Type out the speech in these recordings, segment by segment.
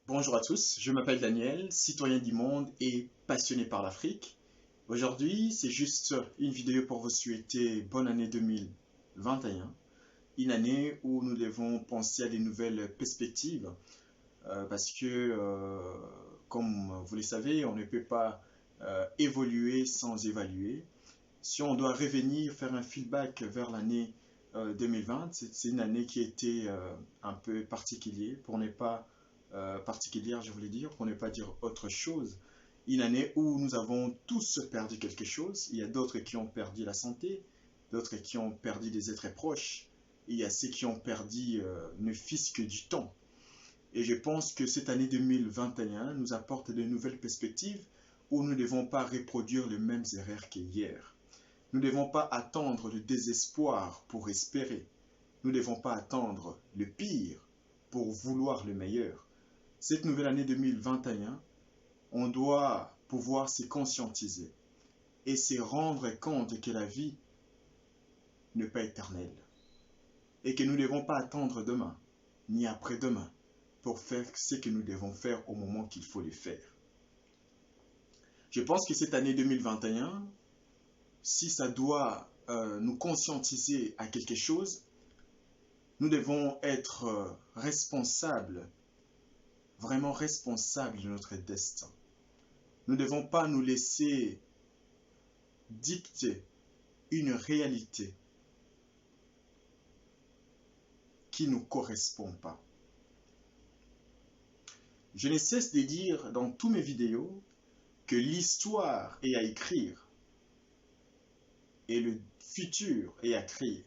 Bonjour à tous, je m'appelle Daniel, citoyen du monde et passionné par l'Afrique. Aujourd'hui, c'est juste une vidéo pour vous souhaiter bonne année 2021, une année où nous devons penser à des nouvelles perspectives parce que, comme vous le savez, on ne peut pas évoluer sans évaluer. Si on doit revenir, faire un feedback vers l'année 2020, c'est une année qui a été un peu particulière, particulière, je voulais dire, pour ne pas dire autre chose. Une année où nous avons tous perdu quelque chose. Il y a d'autres qui ont perdu la santé, d'autres qui ont perdu des êtres proches. Il y a ceux qui ont perdu ne fût-ce que du temps. Et je pense que cette année 2021 nous apporte de nouvelles perspectives où nous ne devons pas reproduire les mêmes erreurs qu'hier. Nous ne devons pas attendre le désespoir pour espérer. Nous ne devons pas attendre le pire pour vouloir le meilleur. Cette nouvelle année 2021, on doit pouvoir se conscientiser et se rendre compte que la vie n'est pas éternelle et que nous ne devons pas attendre demain ni après-demain pour faire ce que nous devons faire au moment qu'il faut le faire. Je pense que cette année 2021, si ça doit nous conscientiser à quelque chose, nous devons être responsables, vraiment responsables de notre destin. Nous ne devons pas nous laisser dicter une réalité qui ne nous correspond pas. Je ne cesse de dire dans toutes mes vidéos que l'histoire est à écrire et le futur est à créer.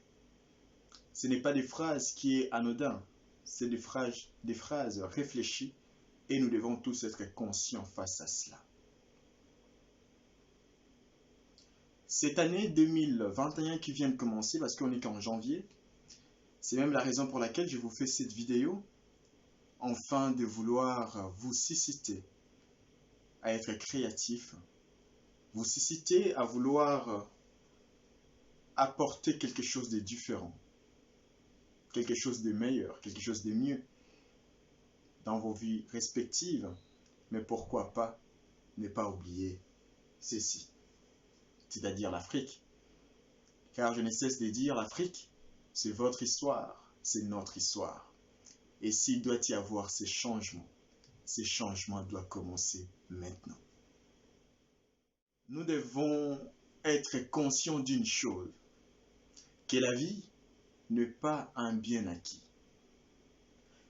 Ce n'est pas des phrases qui sont anodines, c'est des phrases réfléchies et nous devons tous être conscients face à cela. Cette année 2021 qui vient de commencer, parce qu'on n'est qu'en janvier, c'est même la raison pour laquelle je vous fais cette vidéo, afin de vouloir vous susciter à être créatif, vous susciter à vouloir apporter quelque chose de différent, quelque chose de meilleur, quelque chose de mieux dans vos vies respectives, mais pourquoi pas ne pas oublier ceci, c'est-à-dire l'Afrique. Car je ne cesse de dire, l'Afrique, c'est votre histoire, c'est notre histoire. Et s'il doit y avoir ces changements doivent commencer maintenant. Nous devons être conscients d'une chose, que la vie n'est pas un bien acquis.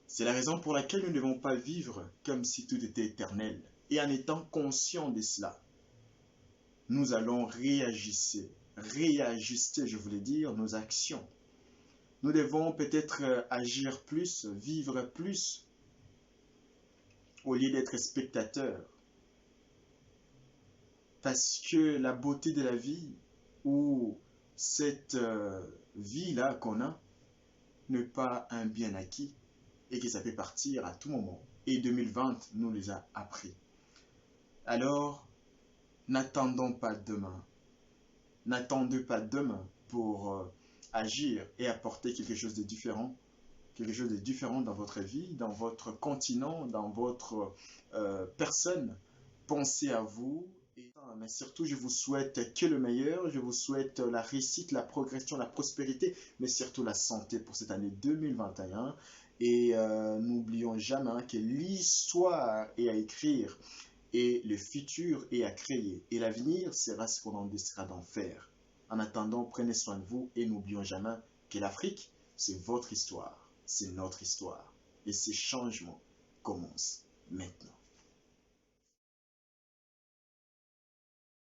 C'est la raison pour laquelle nous ne devons pas vivre comme si tout était éternel. Et en étant conscients de cela, nous allons réajuster, je voulais dire, nos actions. Nous devons peut-être agir plus, vivre plus, au lieu d'être spectateurs. Parce que la beauté de la vie, ou cette vie-là qu'on a, n'est pas un bien acquis, et que ça peut partir à tout moment. Et 2020 nous les a appris. Alors, n'attendons pas demain. N'attendez pas demain pour agir et apporter quelque chose de différent dans votre vie, dans votre continent, dans votre personne. Pensez à vous. Mais surtout, je vous souhaite que le meilleur. Je vous souhaite la réussite, la progression, la prospérité, mais surtout la santé pour cette année 2021. Et n'oublions jamais que l'histoire est à écrire et le futur est à créer. Et l'avenir sera ce qu'on en décidera d'en faire. En attendant, prenez soin de vous et n'oublions jamais que l'Afrique, c'est votre histoire, c'est notre histoire. Et ces changements commencent maintenant.